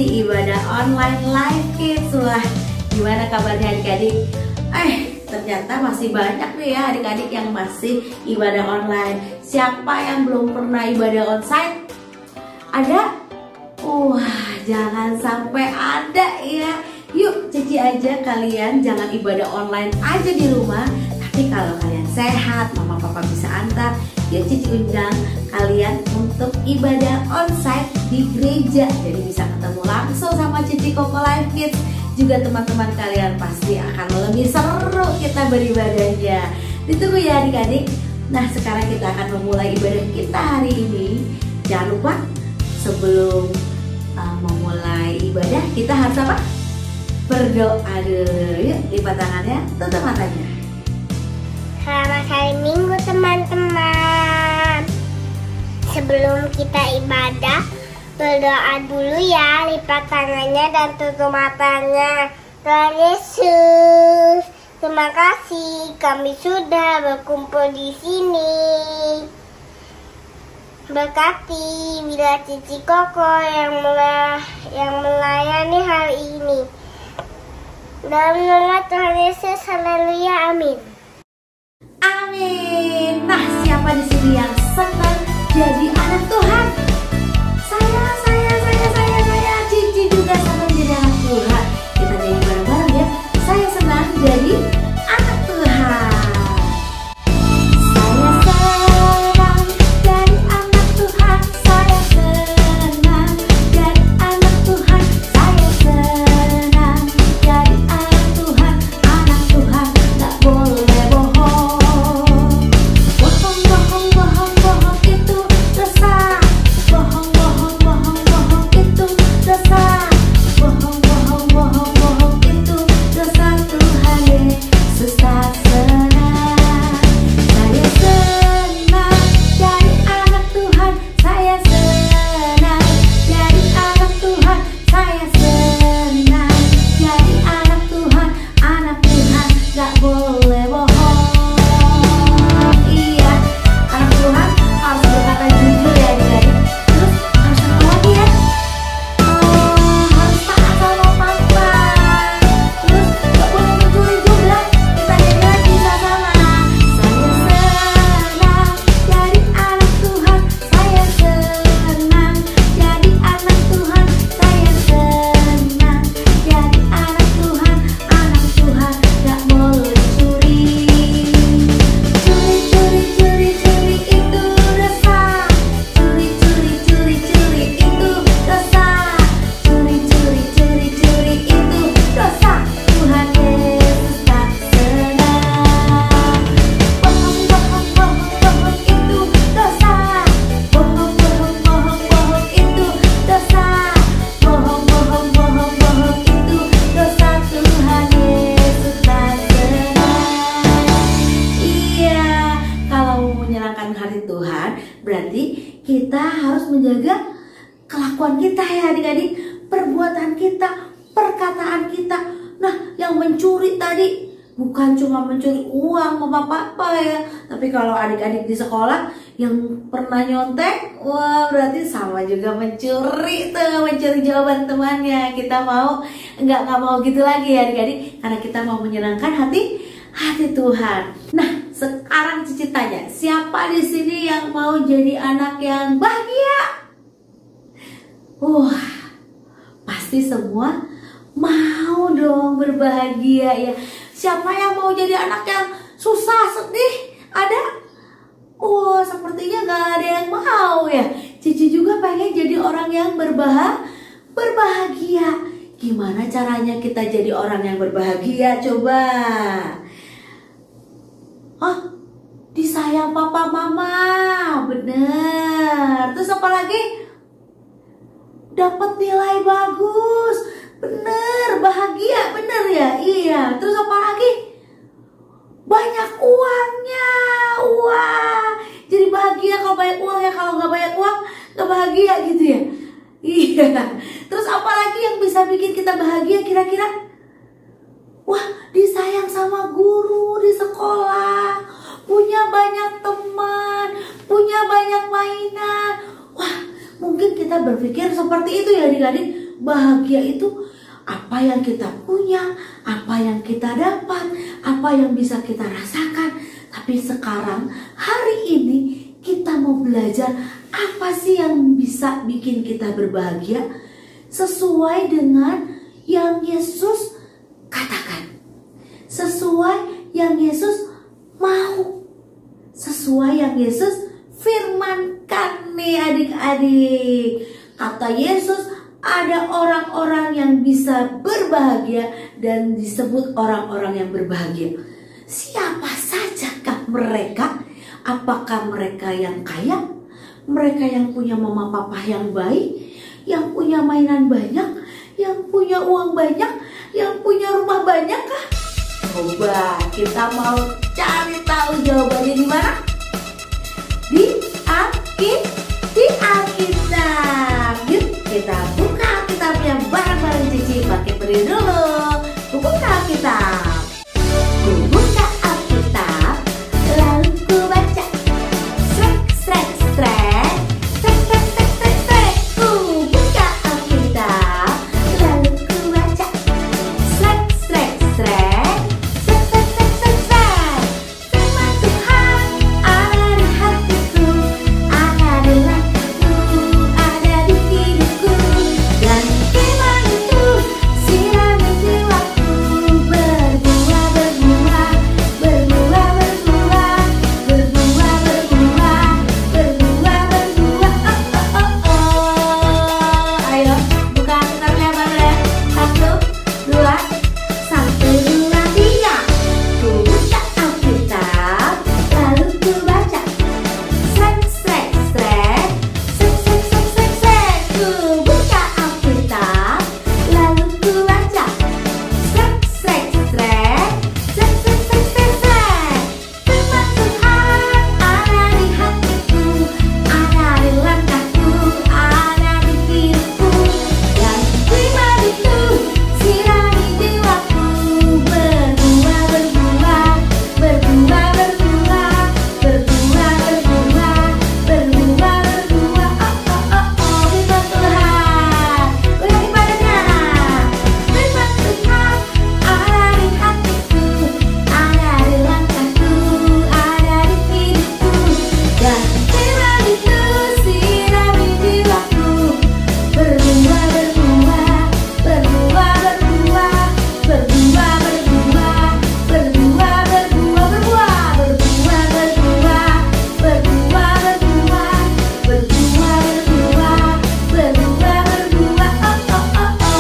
masih ibadah online live kids. Wah, gimana kabarnya adik-adik? Ternyata masih banyak nih ya adik-adik yang masih ibadah online. Siapa yang belum pernah ibadah onsite? Ada? Wah, jangan sampai ada ya. Yuk cici aja kalian, jangan ibadah online aja di rumah. Tapi kalau kalian sehat, mama papa bisa antar, yuk cici undang kalian untuk ibadah onsite di gereja. Jadi bisa ketemu langsung sama Cici Koko Live Kids. Juga teman-teman kalian pasti akan lebih seru kita beribadahnya. Ditunggu ya adik-adik. Nah, sekarang kita akan memulai ibadah kita hari ini. Jangan lupa sebelum memulai ibadah kita harus apa? Berdoa dulu. Yuk, lipat tangannya, tutup matanya. Selamat hari Minggu teman-teman. Sebelum kita ibadah, berdoa dulu ya. Lipat tangannya dan tutup matanya. Tuhan Yesus, terima kasih kami sudah berkumpul di sini. Berkati bila Cici Koko yang melayani hari ini. Dalam nama Tuhan Yesus, haleluya, amin. Amin. Nah, siapa di sini yang senang jadi anak Tuhan? Saya, Cici juga senang jadi anak Tuhan. Kita nyanyi bareng-bareng ya. Saya senang jadi anak Tuhan. Saya senang jadi anak Tuhan. Saya senang jadi anak Tuhan. Saya senang jadi anak Tuhan. Anak Tuhan tak boleh bohong. Bohong itu dosa. Bohong itu dosa. Bohong itu dosa. Tuhan Yesus tak senang. Saya senang jadi anak Tuhan. Saya senang jadi anak Tuhan. Saya senang jadi anak Tuhan. Anak Tuhan gak boleh bohong. Iya, anak Tuhan harus berkata jujur ya adik-adik. Terus harus apa lagi ya? Harus taat sama papa. Terus gak boleh mencuri juga. Kita nyanyi lagi sama-sama. Saya senang jadi anak Tuhan. Saya senang jadi anak Tuhan. Saya senang jadi anak Tuhan. Anak Tuhan gak boleh curi. Curi itu dosa. Curi itu dosa. Curi itu dosa. Tuhan Yesus tak senang. Bohong itu dosa. Bohong itu dosa. Bohong itu dosa. Tuhan Yesus tak senang. Iya, kalau mau menyenangkan hati Tuhan, berarti kita harus menjaga kelakuan kita ya adik-adik, perbuatan kita, perkataan kita. Nah, yang mencuri tadi bukan cuma mencuri uang mama papa ya, tapi kalau adik-adik di sekolah yang pernah nyontek, wah berarti sama juga mencuri tuh, mencuri jawaban temannya. Kita nggak mau gitu lagi ya adik-adik, karena kita mau menyenangkan hati Tuhan. Nah, sekarang Cici tanya, siapa di sini yang mau jadi anak yang bahagia? Wah, pasti semua mau dong berbahagia ya. Siapa yang mau jadi anak yang susah, sedih? Ada? Oh, sepertinya gak ada yang mau ya. Cici juga pengen jadi orang yang berbahagia. Gimana caranya kita jadi orang yang berbahagia? Coba. Disayang papa mama. Bener. Terus apa lagi? Dapat nilai bagus. Bener, bahagia, bener ya? Iya. Terus apa lagi? Banyak uangnya. Wah, jadi bahagia kalau banyak uang ya. Kalau nggak banyak uang, nggak bahagia gitu ya. Iya. Terus apa lagi yang bisa bikin kita bahagia kira-kira? Wah, disayang sama guru di sekolah, punya banyak teman, punya banyak mainan. Wah, mungkin kita berpikir seperti itu ya adik-adik. bahagia itu apa yang kita punya, apa yang kita dapat, apa yang bisa kita rasakan. Tapi sekarang, hari ini kita mau belajar apa sih yang bisa bikin kita berbahagia sesuai dengan yang Yesus katakan, sesuai yang Yesus mau, sesuai yang Yesus firmankan nih adik-adik. Kata Yesus, ada orang-orang yang bisa berbahagia dan disebut orang-orang yang berbahagia. Siapa sajakah mereka? Apakah mereka yang kaya? Mereka yang punya mama papa yang baik? Yang punya mainan banyak? Yang punya uang banyak? Yang punya rumah banyak kah? Coba kita mau cari tahu jawabannya di mana? Di Alkitab. Yuk kita buka Alkitabnya bareng-bareng Cici. Pakai beri dulu. Buka Alkitab. Buka Alkitab, lalu ku baca. Strek, strek, strek. Strek, strek, strek, strek, strek. Ku buka Alkitab, lalu ku baca. Strek, strek, strek. Strek, strek, strek, strek, strek. Firman Tuhan ada di hatiku, ada di langkahku, ada di hidupku. Dan firman itu sirami jiwaku, berbuah, berbuah, berbuah, berbuah, berbuah, berbuah, berbuah, berbuah. Oh, oh, oh, oh. Ayo buka Alkitabnya bareng. 1, 2, 1, 2, 3. Ku buka Alkitab, lalu ku baca. Strek, strek, strek. Strek, strek, strek, strek, strek. Ku buka Alkitab, lalu ku baca. Strek, strek, strek. Strek, strek, strek, strek, strek. Firman Tuhan ada di hatiku, ada di langkahku, ada di hidupku. Dan firman itu sirami jiwaku, berbuah, berbuah, berbuah, berbuah, berbuah, berbuah, berbuah, berbuah. Oh, oh, oh, oh, firman Tuhan. Ulangi padanya. Firman Tuhan ada di hatiku, ada di langkahku, ada di hidupku. Dan firman itu sirami jiwaku, berbuah, berbuah, berbuah, berbuah, berbuah, berbuah, berbuah, berbuah, berbuah, berbuah, berbuah, berbuah, berbuah, berbuah, berbuah, berbuah. Oh, oh, oh, oh, oh,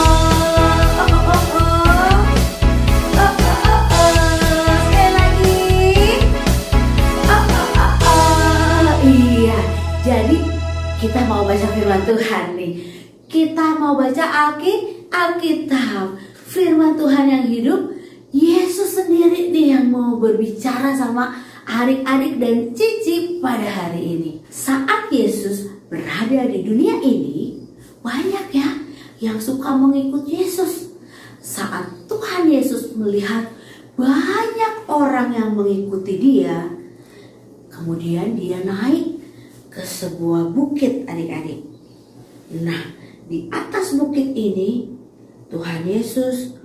oh, oh, oh, oh, oh, oh. Sekali lagi. Oh, oh, oh, oh. Iya, jadi kita mau baca firman Tuhan nih. Kita mau baca Alkitab, firman Tuhan yang hidup. Yesus sendiri nih yang mau berbicara sama adik-adik dan Cici pada hari ini. Saat Yesus berada di dunia ini, banyak ya yang suka mengikut Yesus. Saat Tuhan Yesus melihat banyak orang yang mengikuti dia, kemudian dia naik ke sebuah bukit adik-adik. Nah, di atas bukit ini Tuhan Yesus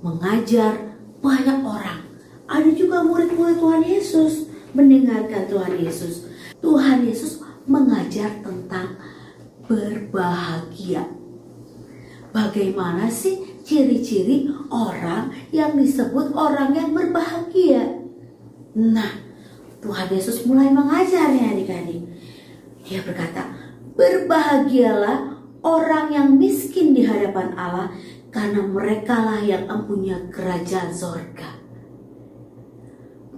mengajar banyak orang. Ada juga murid-murid Tuhan Yesus mendengarkan Tuhan Yesus. Tuhan Yesus mengajar tentang berbahagia. Bagaimana sih ciri-ciri orang yang disebut orang yang berbahagia? Nah, Tuhan Yesus mulai mengajarnya adik-adik. Dia berkata, berbahagialah orang yang miskin di hadapan Allah, karena merekalah yang mempunyai kerajaan sorga.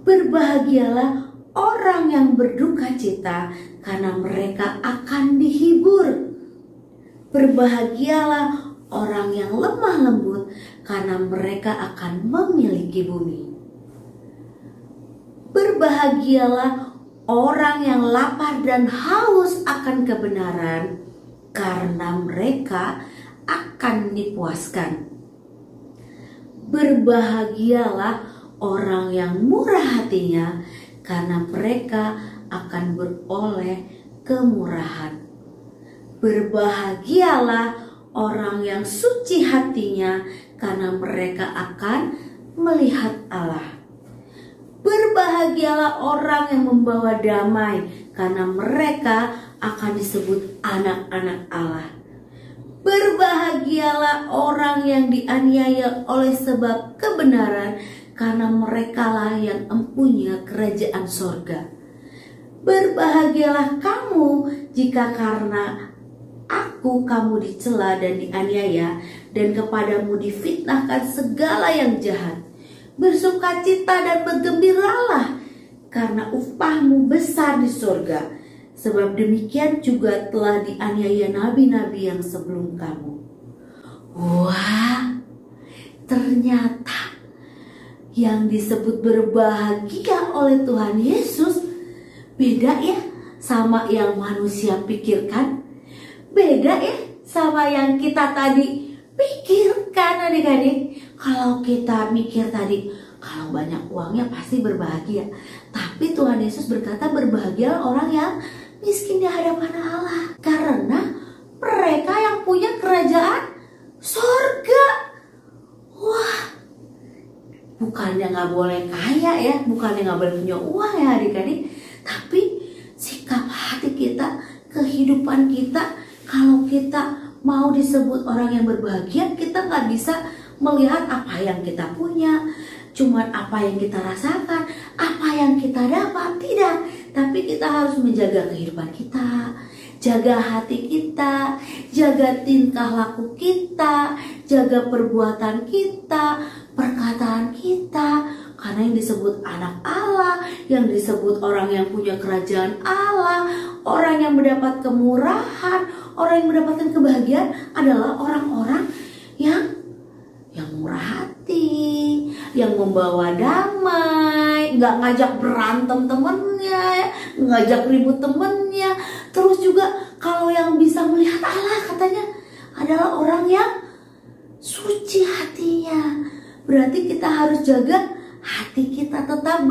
Berbahagialah orang yang berduka cita, karena mereka akan dihibur. Berbahagialah orang yang lemah lembut, karena mereka akan memiliki bumi. Berbahagialah orang yang lapar dan haus akan kebenaran, karena mereka akan dipuaskan. Berbahagialah orang yang murah hatinya, karena mereka akan beroleh kemurahan. Berbahagialah orang yang suci hatinya, karena mereka akan melihat Allah. Berbahagialah orang yang membawa damai, karena mereka akan disebut anak-anak Allah. Berbahagialah orang yang dianiaya oleh sebab kebenaran, karena merekalah yang empunya kerajaan sorga. Berbahagialah kamu jika karena aku kamu dicela dan dianiaya, dan kepadamu difitnahkan segala yang jahat. Bersukacita dan bergembiralah, karena upahmu besar di sorga, sebab demikian juga telah dianiaya nabi-nabi yang sebelum kamu. Wah, ternyata yang disebut berbahagia oleh Tuhan Yesus beda ya sama yang manusia pikirkan. Beda ya sama yang kita tadi pikirkan, adik-adik. Kalau kita mikir tadi, kalau banyak uangnya pasti berbahagia. Tapi Tuhan Yesus berkata berbahagia orang yang miskin di hadapan Allah, karena mereka yang punya kerajaan sorga. Wah, bukannya nggak boleh kaya ya, bukannya nggak boleh punya uang ya adik-adik. Tapi sikap hati kita, kehidupan kita, kalau kita mau disebut orang yang berbahagia, kita nggak bisa melihat apa yang kita punya, cuman apa yang kita rasakan, apa yang kita dapat, tidak. Tapi kita harus menjaga kehidupan kita, jaga hati kita, jaga tingkah laku kita, jaga perbuatan kita, perkataan kita. Karena yang disebut anak Allah, yang disebut orang yang punya kerajaan Allah, orang yang mendapat kemurahan, orang yang mendapatkan kebahagiaan adalah orang-orang yang murah hati, yang membawa damai, nggak ngajak berantem temennya, ngajak ribut temennya. Terus juga kalau yang bisa melihat Allah katanya adalah orang yang suci hatinya. Berarti kita harus jaga hati kita tetap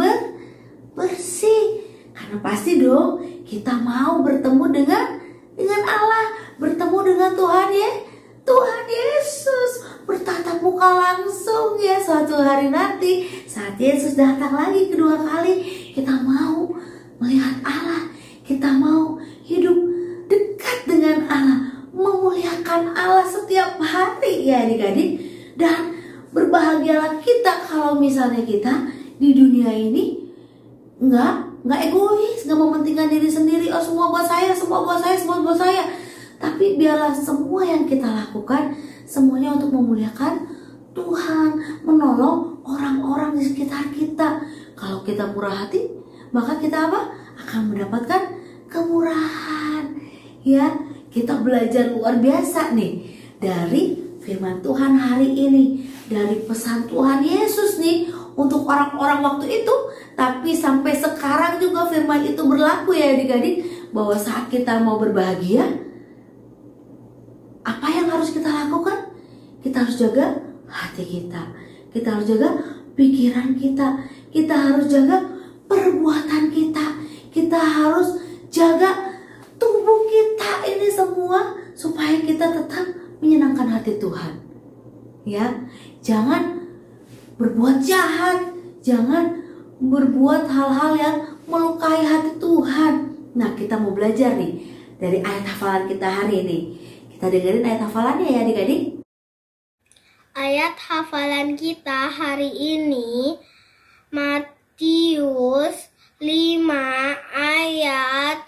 bersih, karena pasti dong kita mau bertemu dengan Allah, bertemu dengan Tuhan Yesus, bertatap muka langsung ya suatu hari nanti saat Yesus datang lagi kedua kali. Kita mau melihat Allah, kita mau hidup dekat dengan Allah, memuliakan Allah setiap hari ya adik-adik. Dan berbahagialah kita kalau misalnya kita di dunia ini nggak egois, nggak mementingkan diri sendiri. Oh, semua buat saya, semua buat saya, semua buat saya. Tapi biarlah semua yang kita lakukan semuanya untuk memuliakan Tuhan, menolong orang-orang di sekitar kita. Kalau kita murah hati, maka kita apa? Akan mendapatkan kemurahan. Ya, kita belajar luar biasa nih dari firman Tuhan hari ini, dari pesan Tuhan Yesus nih untuk orang-orang waktu itu. Tapi sampai sekarang juga firman itu berlaku ya adik-adik, bahwa saat kita mau berbahagia, apa yang harus kita lakukan? Kita harus jaga hati kita, kita harus jaga pikiran kita, kita harus jaga perbuatan kita harus jaga tubuh kita ini semua supaya kita tetap menyenangkan hati Tuhan. Ya, jangan berbuat jahat, jangan berbuat hal-hal yang melukai hati Tuhan. Nah, kita mau belajar nih dari ayat hafalan kita hari ini. Kita dengerin ayat hafalannya ya adik-adik. Ayat hafalan kita hari ini Matius 5 ayat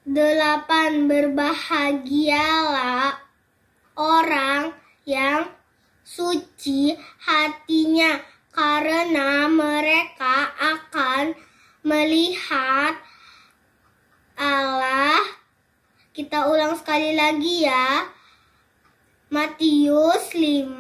8. Berbahagialah orang yang suci hatinya, karena mereka akan melihat Allah. Kita ulang sekali lagi ya. Matius 5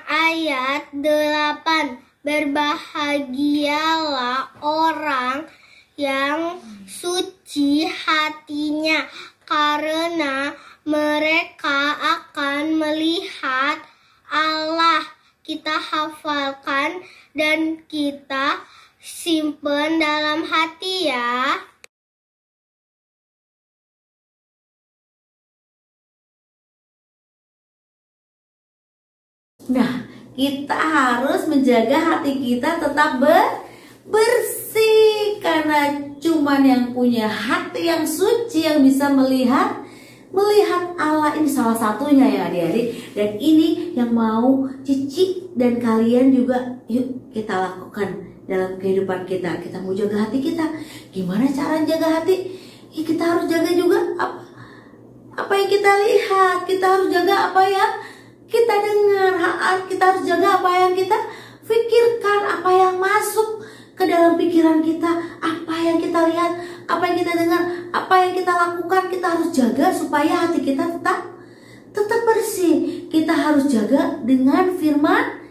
ayat 8. Berbahagialah orang yang suci hatinya, karena mereka akan melihat Allah. Kita hafalkan dan kita simpan dalam hati ya. Nah, kita harus menjaga hati kita tetap bersih, karena cuman yang punya hati yang suci yang bisa melihat Allah. Ini salah satunya ya adik-adik, dan ini yang mau Cici dan kalian juga yuk kita lakukan dalam kehidupan kita. Kita mau jaga hati kita. Gimana cara jaga hati? Ya, kita harus jaga juga apa yang kita lihat. Kita harus jaga apa yang kita dengar. Kita harus jaga apa yang kita pikirkan, apa yang masuk ke dalam pikiran kita, apa yang kita lihat, apa yang kita dengar, apa yang kita lakukan. Kita harus jaga supaya hati kita tetap bersih. Kita harus jaga dengan firman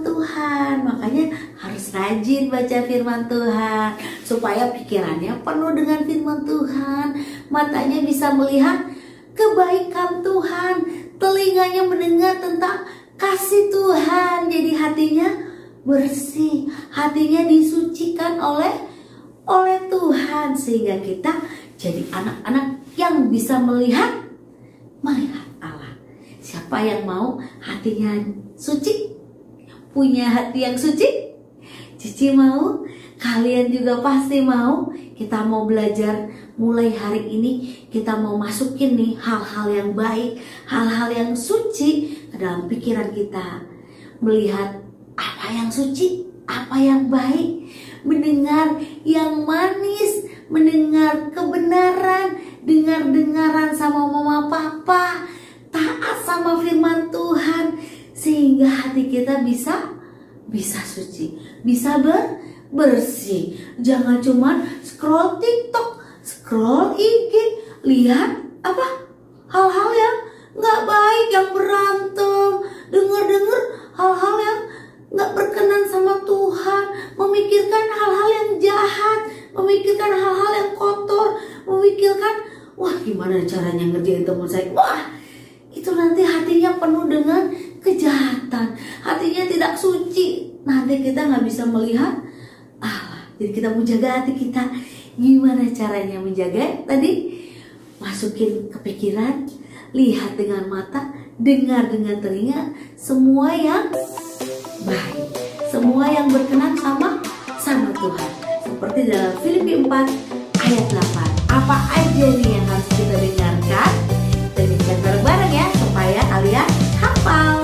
Tuhan. Makanya harus rajin baca firman Tuhan supaya pikirannya penuh dengan firman Tuhan, matanya bisa melihat kebaikan Tuhan, telinganya mendengar tentang kasih Tuhan. Jadi hatinya bersih, hatinya disucikan oleh Tuhan, sehingga kita jadi anak-anak yang bisa melihat Allah. Siapa yang mau hatinya suci, punya hati yang suci? Cici mau, kalian juga pasti mau. Kita mau belajar mulai hari ini, kita mau masukin nih hal-hal yang baik, hal-hal yang suci ke dalam pikiran kita. Melihat apa yang suci, apa yang baik, mendengar yang manis, mendengar kebenaran, dengar-dengaran sama mama papa, taat sama firman Tuhan, sehingga hati kita bisa suci, bisa bersih. Jangan cuma scroll TikTok, scroll IG, lihat hal-hal yang nggak baik, yang berantem, dengar hal-hal yang nggak berkenan sama Tuhan, memikirkan hal-hal yang jahat, memikirkan hal-hal yang kotor, memikirkan wah gimana caranya ngerjain teman saya, wah itu nanti hatinya penuh dengan kejahatan, hatinya tidak suci. Nanti kita nggak bisa melihat Allah. Jadi kita mau jaga hati kita. Gimana caranya menjaga? Tadi masukin ke pikiran, lihat dengan mata, dengar dengan telinga, semua yang baik, semua yang berkenan sama Tuhan. Seperti dalam Filipi 4 ayat 8. Apa aja nih yang harus kita dengarkan? Dengarkan bareng-bareng ya, supaya kalian hafal.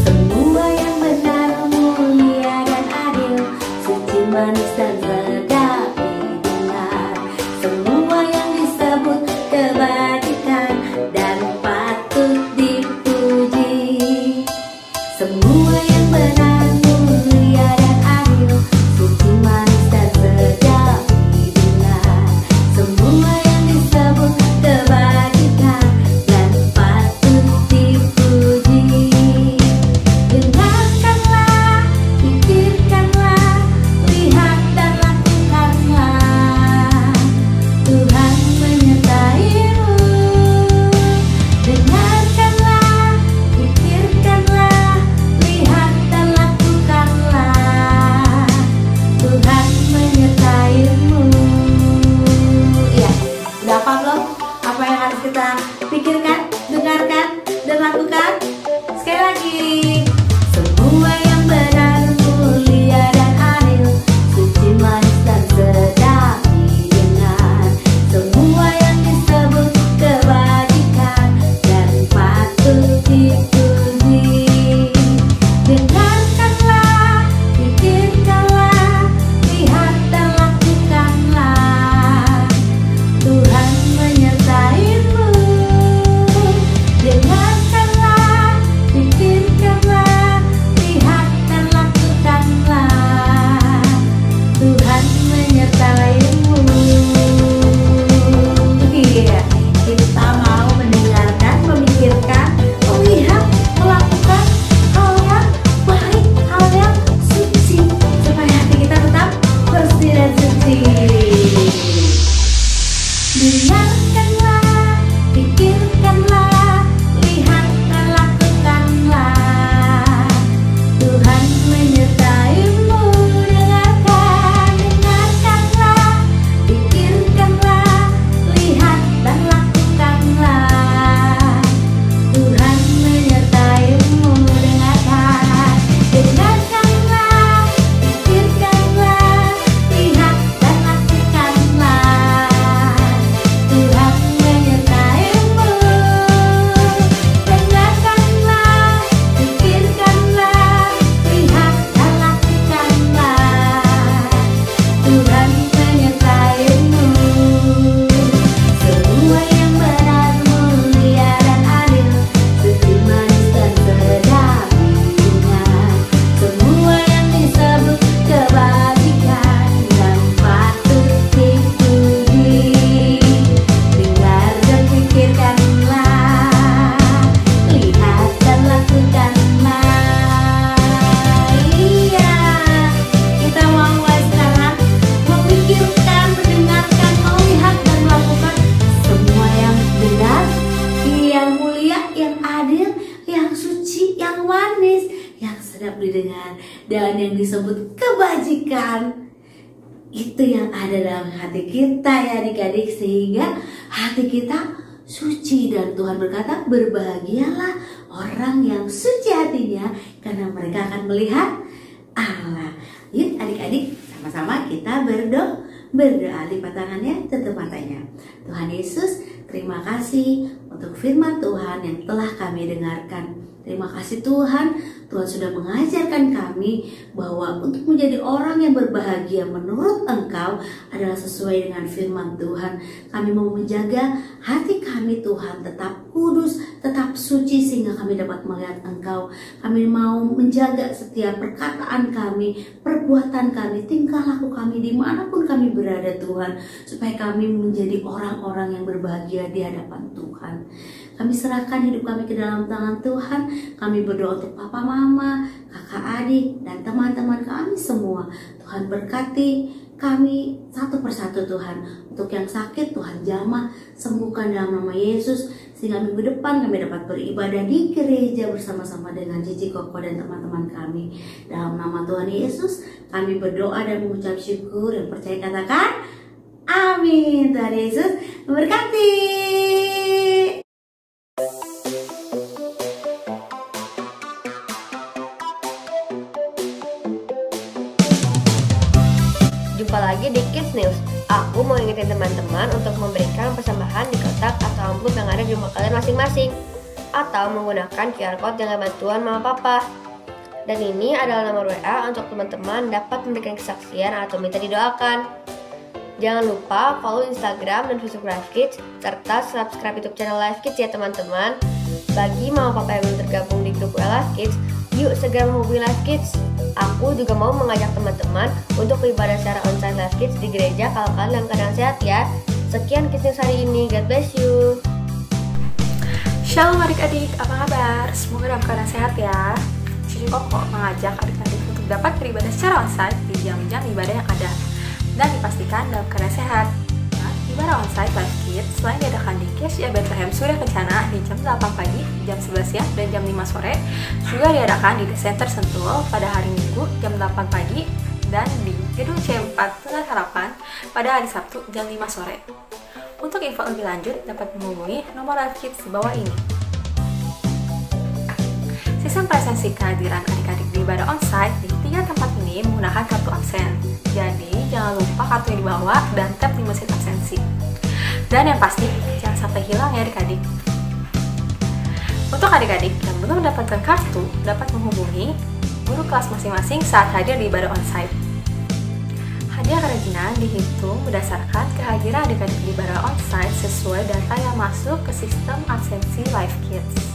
Semua yang benar, mulia dan adil, suci, manis dan sedap didengar. Semua yang disebut kebajikan dan patut dipuji. Semua yang benar, mulia dan adil, suci, manis dan sedap didengar. Semua yang disebut kebajikan dan patut dipuji. Dengarkanlah, pikirkanlah, lihat dan lakukan dan yang disebut kebajikan itu yang ada dalam hati kita ya adik-adik, sehingga hati kita suci. Dan Tuhan berkata, berbahagialah orang yang suci hatinya karena mereka akan melihat Allah. Yuk adik-adik, sama-sama kita berdoa. Lipat tangannya, tutup matanya. Tuhan Yesus, terima kasih untuk firman Tuhan yang telah kami dengarkan. Terima kasih Tuhan, Tuhan sudah mengajarkan kami bahwa untuk menjadi orang yang berbahagia menurut Engkau adalah sesuai dengan firman Tuhan. Kami mau menjaga hati kami Tuhan tetap kudus, tetap suci sehingga kami dapat melihat Engkau. Kami mau menjaga setiap perkataan kami, perbuatan kami, tingkah laku kami dimanapun kami berada Tuhan, supaya kami menjadi orang-orang yang berbahagia di hadapan Tuhan. Kami serahkan hidup kami ke dalam tangan Tuhan. Kami berdoa untuk papa, mama, kakak, adik, dan teman-teman kami semua. Tuhan berkati kami satu persatu Tuhan. Untuk yang sakit Tuhan jamah sembuhkan dalam nama Yesus, sehingga minggu depan kami dapat beribadah di gereja bersama-sama dengan Cici, Koko, dan teman-teman kami. Dalam nama Tuhan Yesus kami berdoa dan mengucap syukur, dan percaya katakan amin. Tuhan Yesus memberkati. Jumpa lagi di Kids News. Aku mau ingetin teman-teman untuk memberikan persembahan di kotak atau amplop yang ada di rumah kalian masing-masing, atau menggunakan QR Code dengan bantuan mama papa. Dan ini adalah nomor WA untuk teman-teman dapat memberikan kesaksian atau minta didoakan. Jangan lupa follow Instagram dan Facebook Live Kids, serta subscribe YouTube channel Live Kids ya teman-teman. Bagi mama papa yang belum tergabung di grup WA Live Kids, yuk segera menghubungi Live Kids. Aku juga mau mengajak teman-teman untuk beribadah secara onsite Live Kids di gereja kalau kalian dalam keadaan sehat ya. Sekian Kids News hari ini, God bless you. Shalom adik-adik, apa kabar? Semoga dalam keadaan sehat ya. Cici Koko mengajak adik-adik untuk dapat beribadah secara onsite di jam-jam ibadah yang ada dan dipastikan dalam keadaan sehat. Nah, ibadah onsite Live Kids selain diadakan di KSJ Bethlehem Surya Kencana di jam 8 pagi, jam 11 siang, dan jam 5 sore, juga diadakan di The Center Sentul pada hari Minggu jam 8 pagi dan di Gedung C4 Tengah Harapan pada hari Sabtu jam 5 sore. Untuk info lebih lanjut dapat menghubungi nomor Live Kids di bawah ini. Sistem presensi kehadiran adik-adik di ibadah onsite di 3 tempat ini menggunakan kartu absen. Jadi jangan lupa kartu yang dibawa dan tap di mesin absensi. Dan yang pasti jangan sampai hilang ya adik-adik. Untuk adik-adik yang belum mendapatkan kartu dapat menghubungi guru kelas masing-masing saat hadir di ibadah onsite. Hadiah kerajinan dihitung berdasarkan kehadiran adik-adik di ibadah onsite sesuai data yang masuk ke sistem absensi Live Kids.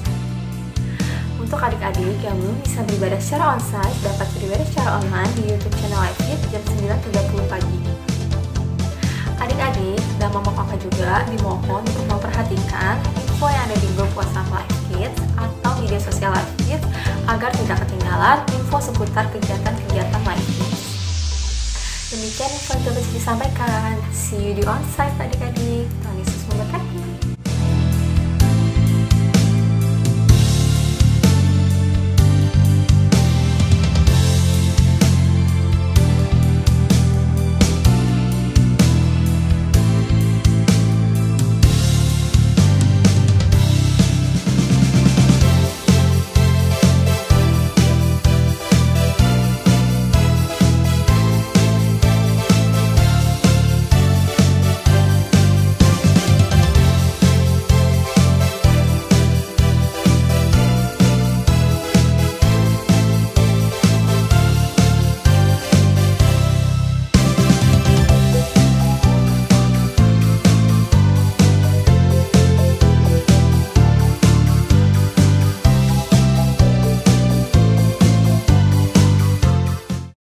Untuk adik-adik yang belum bisa beribadah secara onsite dapat beribadah secara online di YouTube channel Live Kids jam 9.30 pagi. Adik-adik dan mama papa juga dimohon untuk memperhatikan info yang ada di grup WhatsApp Live Kids atau media sosial Live Kids agar tidak ketinggalan info seputar kegiatan-kegiatan Live Kids. Demikian info yang dapat disampaikan. See you di onsite adik-adik. Tuhan Yesus memberkati.